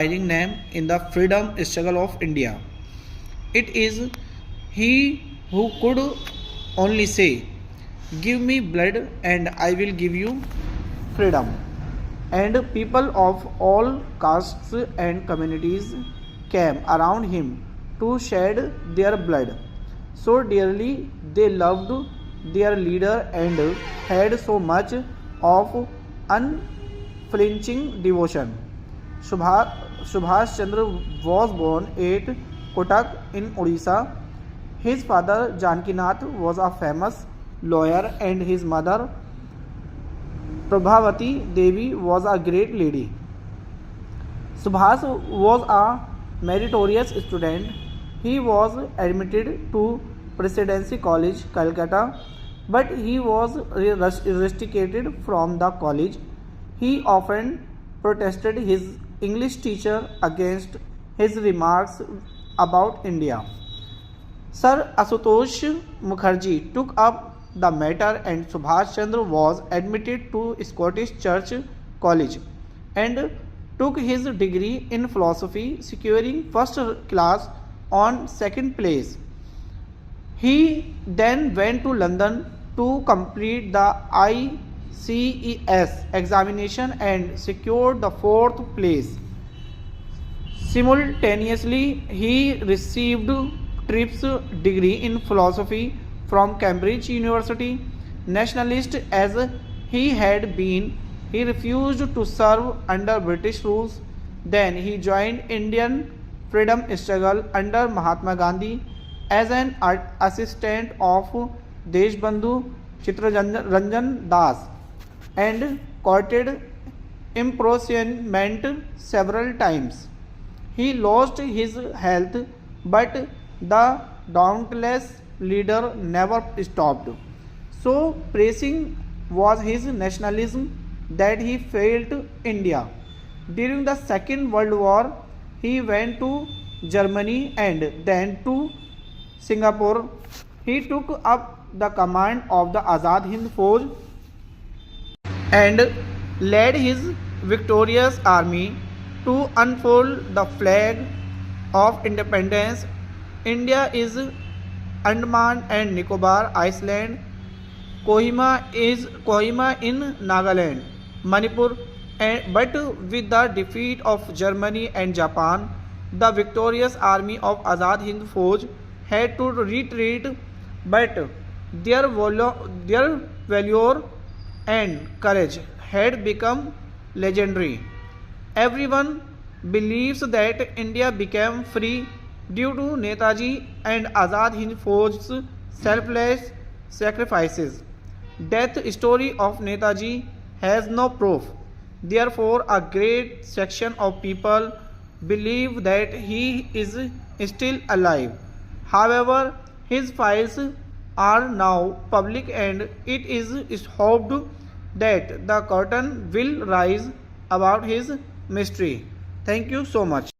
inspiring name in the freedom struggle of India. It is he who could only say, "Give me blood and I will give you freedom." And people of all castes and communities came around him to shed their blood. So dearly they loved their leader and had so much of unflinching devotion. Subhash Chandra was born at Kotak in Odisha. His father Janakinath was a famous lawyer and his mother Prabhavati Devi was a great lady. Subhas was a meritorious student. He was admitted to Presidency College, Calcutta, but he was rusticated from the college. He often protested his English teacher against his remarks about India. Sir Asutosh Mukherjee took up the matter and Subhash Chandra was admitted to Scottish Church College and took his degree in philosophy, securing first class on second place. He then went to London to complete the ICES examination and secured the fourth place. Simultaneously, he received Trip's degree in philosophy from Cambridge University. Nationalist as he had been, he refused to serve under British rules. Then he joined Indian freedom struggle under Mahatma Gandhi as an assistant of Deshbandhu Chittaranjan Das and courted imprisonment several times. He lost his health, but the dauntless leader never stopped. So pressing was his nationalism that he failed India. During the Second World War, he went to Germany and then to Singapore. He took up the command of the Azad Hind Fauj and led his victorious army to unfold the flag of independence. India is Andaman and Nicobar Island, Kohima in Nagaland, Manipur, but with the defeat of Germany and Japan, the victorious army of Azad Hind Fauj had to retreat, but their valor and courage had become legendary. Everyone believes that India became free due to Netaji and Azad Hind Fauj's selfless sacrifices. Death story of Netaji has no proof. Therefore, a great section of people believe that he is still alive. However, his files are now public and it is hoped that the curtain will rise about his mystery. Thank you so much.